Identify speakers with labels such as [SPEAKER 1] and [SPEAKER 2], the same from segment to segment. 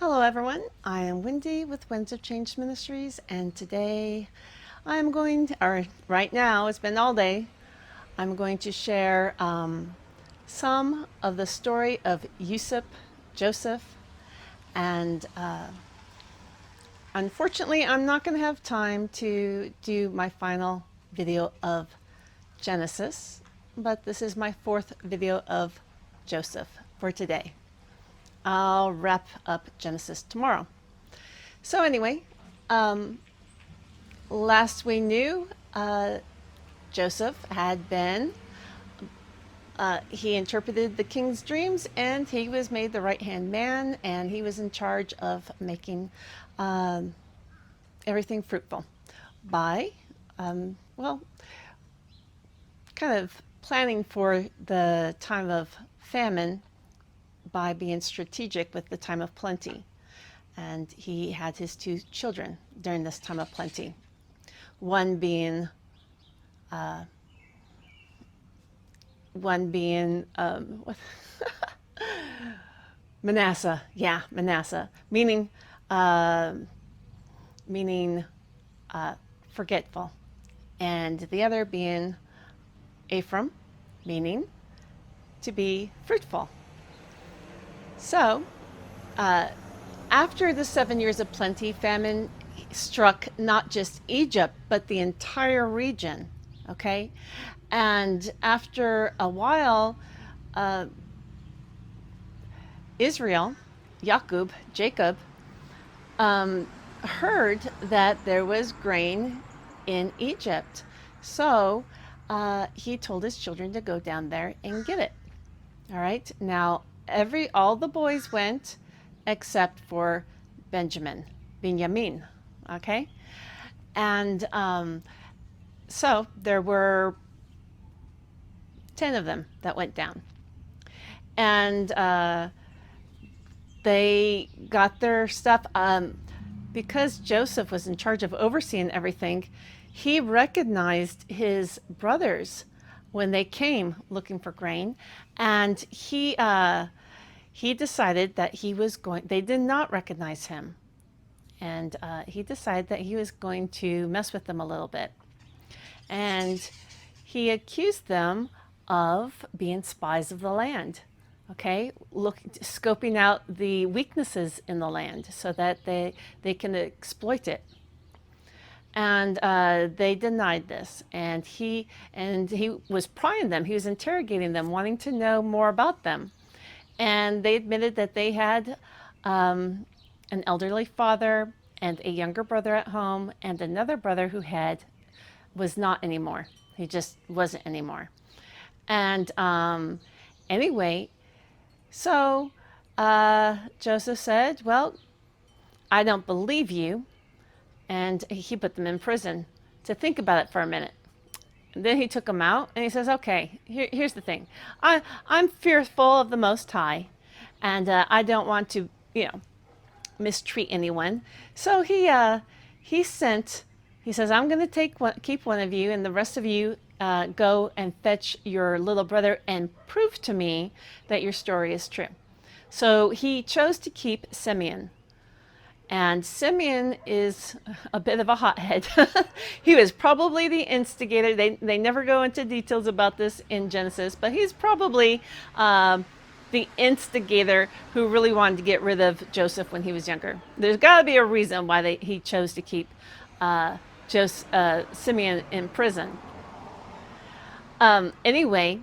[SPEAKER 1] Hello everyone, I am Wendy with Winds of Change Ministries, and today I'm going to, or right now, it's been all day, I'm going to share some of the story of Joseph, and unfortunately I'm not going to have time to do my final video of Genesis, but this is my fourth video of Joseph for today. I'll wrap up Genesis tomorrow. So anyway, last we knew, Joseph had been, he interpreted the king's dreams, and he was made the right-hand man, and he was in charge of making everything fruitful by, well, kind of planning for the time of famine by being strategic with the time of plenty. And he had his two children during this time of plenty. One being Manasseh. Yeah, Manasseh, meaning forgetful, and the other being Ephraim, meaning to be fruitful. So, after the 7 years of plenty, famine struck not just Egypt, but the entire region, okay? And after a while, Israel, Jacob, heard that there was grain in Egypt. So he told his children to go down there and get it. All right. Now, all the boys went except for Benjamin. Okay. And so there were 10 of them that went down. And they got their stuff. Because Joseph was in charge of overseeing everything, he recognized his brothers when they came looking for grain, and he decided that they did not recognize him, and he decided that he was going to mess with them a little bit, and he accused them of being spies of the land. Okay, scoping out the weaknesses in the land so that they can exploit it. And they denied this, and he was prying them. He was interrogating them, wanting to know more about them. And they admitted that they had an elderly father and a younger brother at home, and another brother who was not anymore. He just wasn't anymore. And anyway, so Joseph said, "Well, I don't believe you." And he put them in prison to think about it for a minute. And then he took them out, and he says, "Okay, here's the thing. I'm fearful of the Most High, and I don't want to, mistreat anyone." So he says, "I'm going to keep one of you, and the rest of you go and fetch your little brother and prove to me that your story is true." So he chose to keep Simeon. And Simeon is a bit of a hothead. He was probably the instigator. They never go into details about this in Genesis, but he's probably the instigator who really wanted to get rid of Joseph when he was younger. There's got to be a reason why he chose to keep Simeon in prison. Anyway,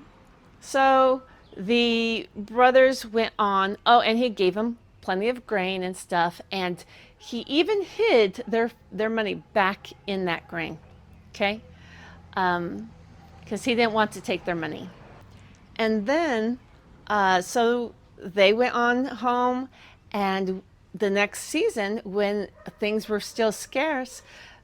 [SPEAKER 1] so the brothers went on. Oh, and he gave them plenty of grain and stuff, and he even hid their money back in that grain, okay? Because he didn't want to take their money. And then, so they went on home, and the next season, when things were still scarce,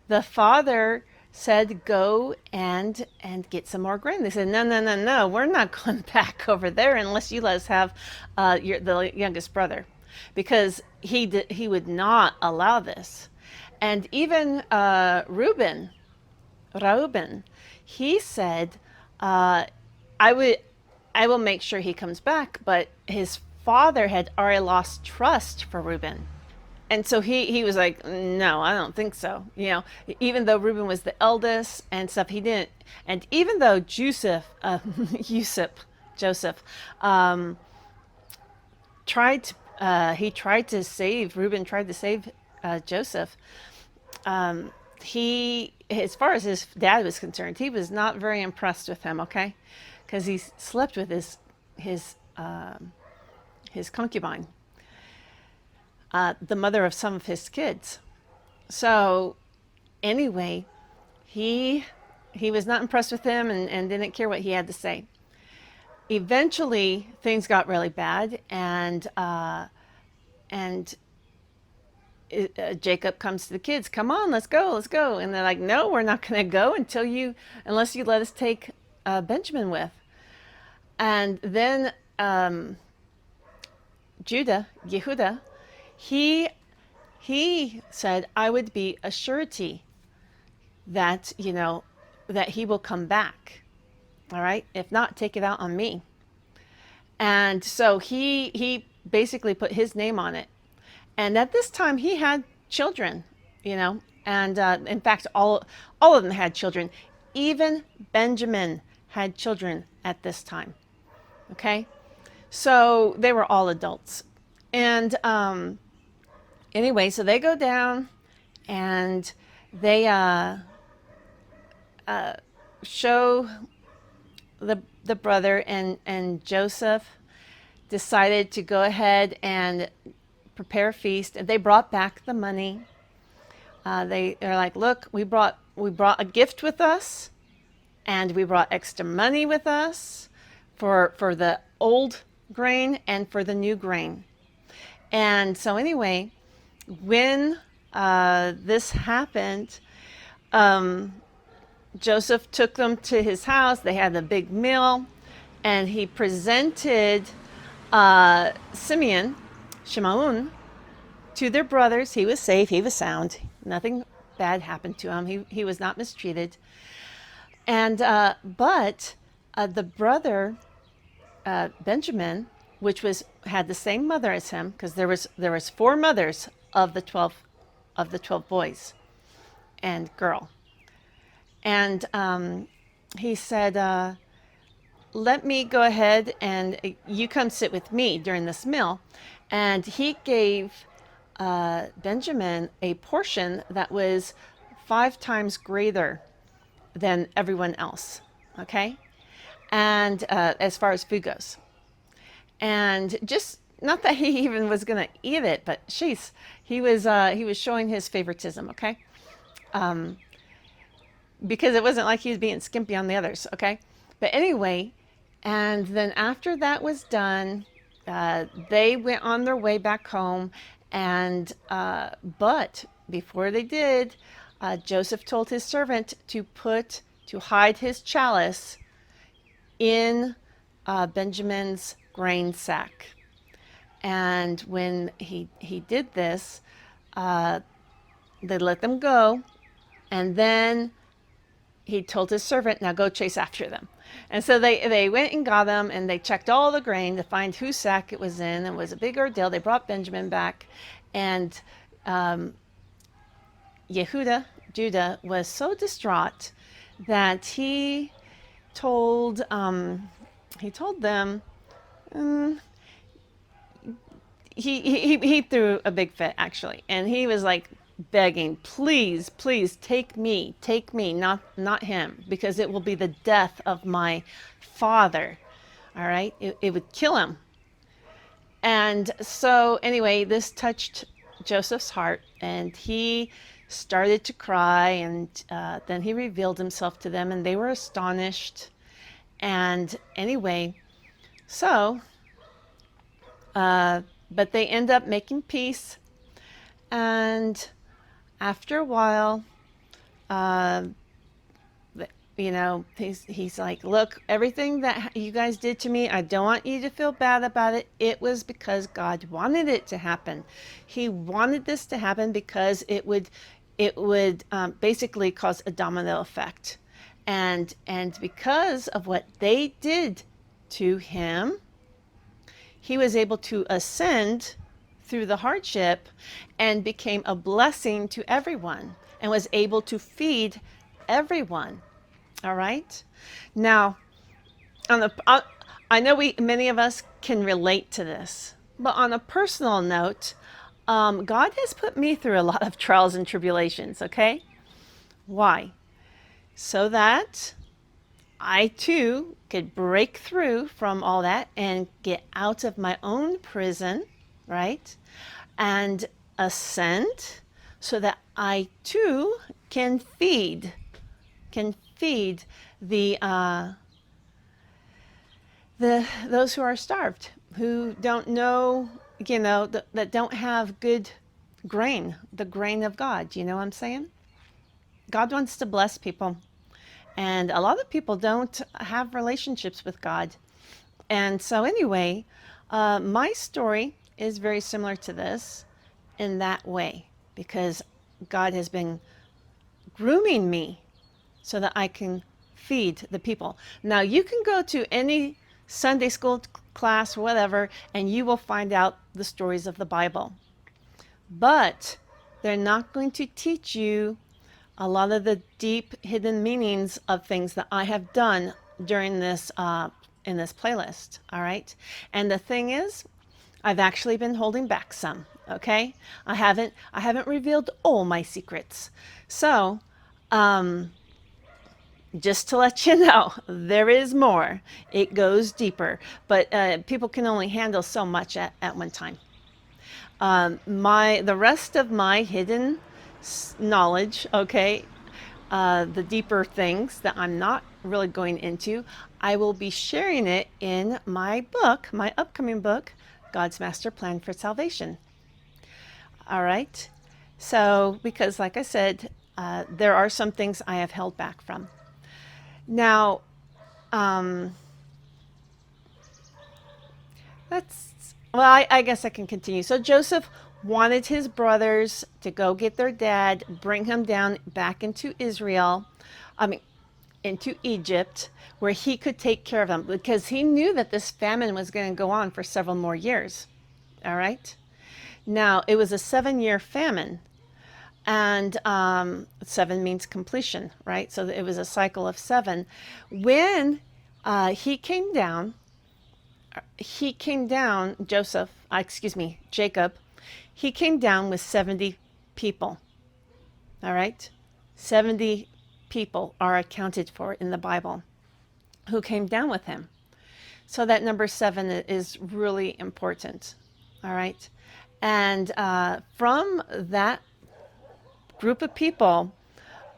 [SPEAKER 1] the father said, "Go and get some more grain." They said, No, we're not going back over there unless you let us have the youngest brother, because he would not allow this. And even Reuben, he said, I will make sure he comes back. But his father had already lost trust for Reuben, And so he was like, no, I don't think so. Even though Reuben was the eldest and stuff, he didn't. And even though Yusuf, Joseph, um, tried to, he tried to save Reuben, tried to save Joseph. He, as far as his dad was concerned, he was not very impressed with him. Okay, because he slept with his his concubine, the mother of some of his kids. So anyway, he he was not impressed with him and didn't care what he had to say. Eventually, things got really bad, and Jacob comes to the kids. Come on, let's go, let's go. And they're like, no, we're not going to go unless you let us take Benjamin with. And then Yehuda, he he said, I would be a surety that that he will come back. All right, if not, take it out on me. And so he basically put his name on it. And at this time, he had children, and in fact, all of them had children. Even Benjamin had children at this time. Okay, so they were all adults. And anyway, so they go down, and they show the brother, and Joseph decided to go ahead and prepare a feast. And they brought back the money. They're like, look, we brought a gift with us, and we brought extra money with us for the old grain and for the new grain. And so anyway, when this happened, Joseph took them to his house. They had a big meal, and he presented Shimon, to their brothers. He was safe. He was sound. Nothing bad happened to him. He was not mistreated. And but the brother Benjamin, which had the same mother as him, because there was four mothers of the 12 boys and girl. And he said, let me go ahead and you come sit with me during this meal. And he gave Benjamin a portion that was 5 times greater than everyone else. Okay. And as far as food goes. And just not that he even was going to eat it, but sheesh, he was showing his favoritism. Okay. Because it wasn't like he was being skimpy on the others. Okay. But anyway, and then after that was done, they went on their way back home. And but before they did, Joseph told his servant to hide his chalice in Benjamin's grain sack. And when he did this, they let them go, and then he told his servant, now go chase after them. And so they went and got them, and they checked all the grain to find whose sack it was in. It was a big ordeal. They brought Benjamin back, and Judah, was so distraught that he told them, he threw a big fit, actually, and he was like begging, please, please take me, not him, because it will be the death of my father. All right, it would kill him. And so anyway, this touched Joseph's heart, and he started to cry, and then he revealed himself to them, and they were astonished. And anyway, so but they end up making peace. And after a while, he's like, look, everything that you guys did to me, I don't want you to feel bad about it. It was because God wanted it to happen. He wanted this to happen because it would basically cause a domino effect. And because of what they did to him, he was able to ascend through the hardship and became a blessing to everyone and was able to feed everyone. All right. Now, on the I know many of us can relate to this, but on a personal note, God has put me through a lot of trials and tribulations. Okay, why? So that I too could break through from all that and get out of my own prison, right? And ascend so that I too can feed the those who are starved, who don't know, that don't have good grain, the grain of God. You know what I'm saying? God wants to bless people. And a lot of people don't have relationships with God. And so, anyway, my story is very similar to this in that way because God has been grooming me so that I can feed the people. Now, you can go to any Sunday school class, whatever, and you will find out the stories of the Bible. But they're not going to teach you a lot of the deep hidden meanings of things that I have done during this in this playlist. All right. And the thing is, I've actually been holding back some. Okay. I haven't revealed all my secrets. So just to let you know, there is more. It goes deeper, but people can only handle so much at one time. The rest of my hidden knowledge, okay, the deeper things that I'm not really going into, I will be sharing it in my book, my upcoming book, God's Master Plan for Salvation. All right. So, because like I said, there are some things I have held back from. Now, I guess I can continue. So Joseph wanted his brothers to go get their dad, bring him down back into Israel, into Egypt, where he could take care of them because he knew that this famine was going to go on for several more years. All right. Now, it was a 7-year famine. And 7 means completion, right? So it was a cycle of 7. When he came down, Jacob, he came down with 70 people. All right? 70 people are accounted for in the Bible who came down with him. So that number 7 is really important. All right? And from that group of people,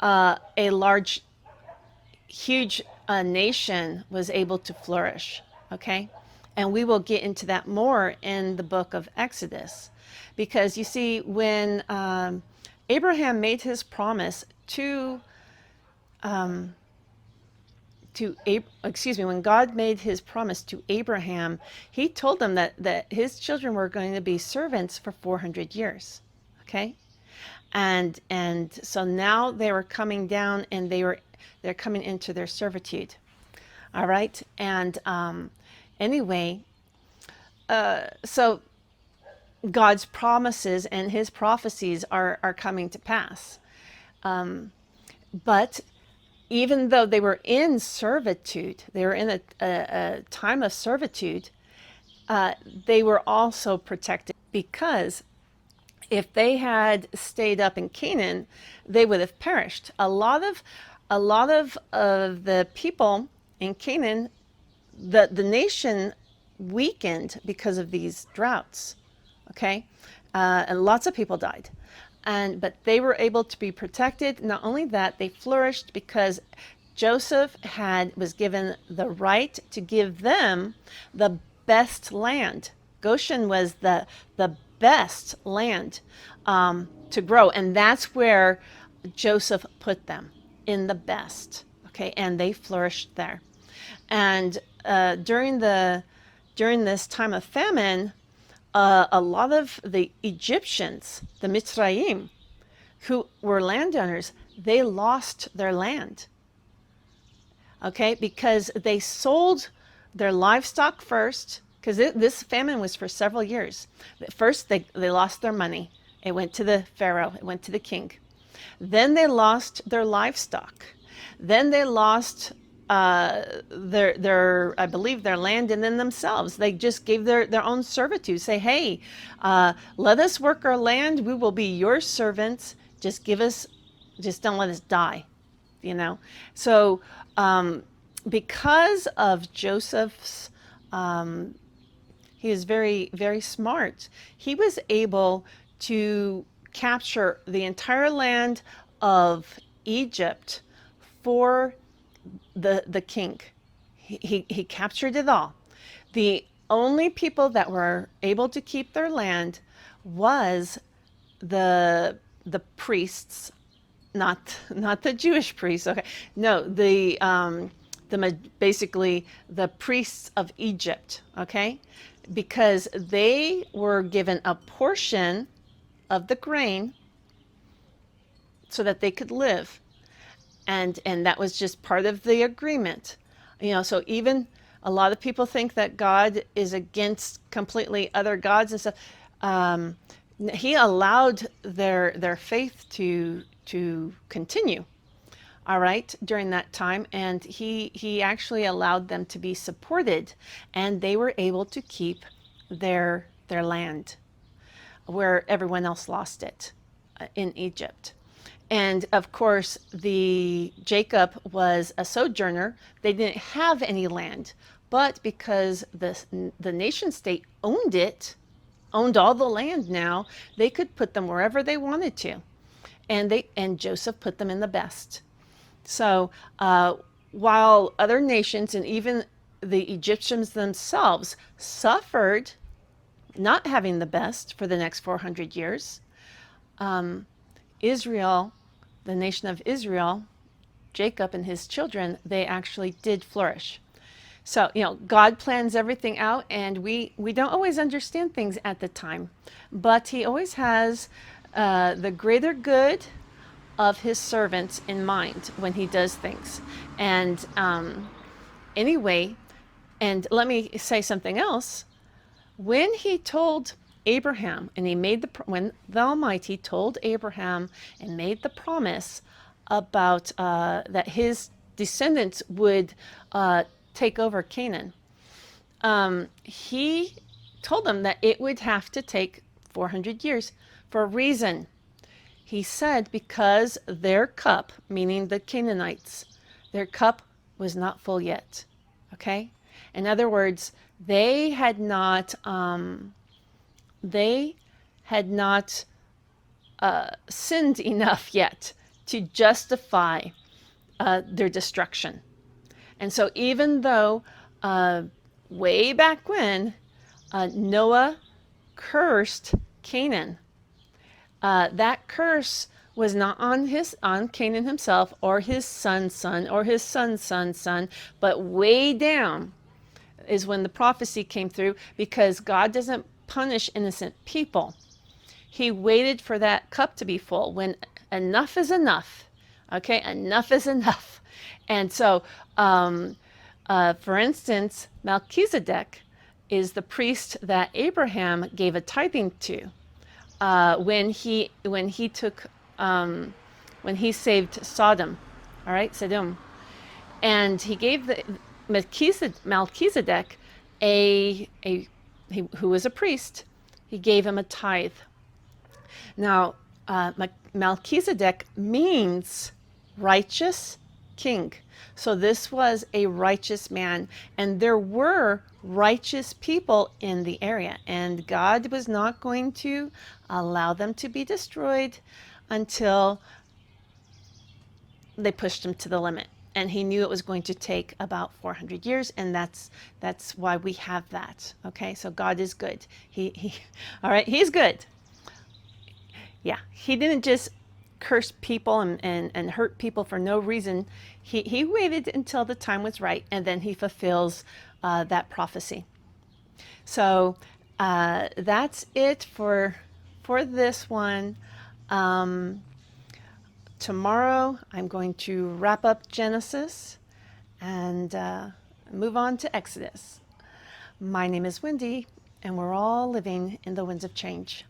[SPEAKER 1] a large, huge nation was able to flourish. Okay. And we will get into that more in the book of Exodus. Because you see, when Abraham made his promise when God made his promise to Abraham, he told them that his children were going to be servants for 400 years. Okay. And so now they were coming down and they're coming into their servitude. All right. And anyway, so God's promises and his prophecies are coming to pass. But even though they were in servitude, they were in a time of servitude, they were also protected because if they had stayed up in Canaan, they would have perished. A lot of the people in Canaan, the nation weakened because of these droughts. Okay, and lots of people died, but they were able to be protected. Not only that, they flourished because Joseph was given the right to give them the best land. Goshen was the best land to grow, and that's where Joseph put them, in the best. Okay, and they flourished there. And during this time of famine, a lot of the Egyptians, the Mitzrajim, who were landowners, they lost their land. Okay, because they sold their livestock first, because this famine was for several years. First, they lost their money. It went to the Pharaoh, it went to the king. Then they lost their livestock. Then they lost their I believe their land, and then themselves. They just gave their own servitude. Say, hey, let us work our land. We will be your servants. Just don't let us die. You know. So because of Joseph's, he was very very smart. He was able to capture the entire land of Egypt for the king. He captured it all. The only people that were able to keep their land was the priests, not the Jewish priests. Okay, no, basically the priests of Egypt. Okay, because they were given a portion of the grain so that they could live, and that was just part of the agreement. So even a lot of people think that God is against completely other gods and stuff. He allowed their faith to continue, all right, during that time, and he actually allowed them to be supported, and they were able to keep their land where everyone else lost it in Egypt. And of course, Jacob was a sojourner. They didn't have any land, but because the nation state owned all the land now, they could put them wherever they wanted to, and Joseph put them in the best. So while other nations and even the Egyptians themselves suffered not having the best for the next 400 years, Israel, the nation of Israel, Jacob and his children, they actually did flourish. So, God plans everything out, and we don't always understand things at the time, but he always has the greater good of his servants in mind when he does things. And anyway, and let me say something else. When he told Abraham, and when the Almighty told Abraham and made the promise about that his descendants would take over Canaan, he told them that it would have to take 400 years for a reason. He said because their cup, meaning the Canaanites, their cup was not full yet. Okay? In other words, they had not sinned enough yet to justify their destruction. And so even though way back when Noah cursed Canaan, that curse was not on Canaan himself or his son's son or his son's son's son, but way down is when the prophecy came through, because God doesn't punish innocent people. He waited for that cup to be full when enough is enough. Okay, enough is enough. And so, for instance, Melchizedek is the priest that Abraham gave a tithing to when he saved Sodom, all right, Sodom, and he gave Melchizedek who was a priest. He gave him a tithe. Now, Melchizedek means righteous king. So this was a righteous man, and there were righteous people in the area, and God was not going to allow them to be destroyed until they pushed him to the limit. And he knew it was going to take about 400 years, and that's why we have that. Okay, so God is good. He all right, he's good. Yeah, he didn't just curse people and hurt people for no reason. He waited until the time was right, and then he fulfills that prophecy. So that's it for this one. Tomorrow I'm going to wrap up Genesis and move on to Exodus. My name is Wendy, and we're all living in the winds of change.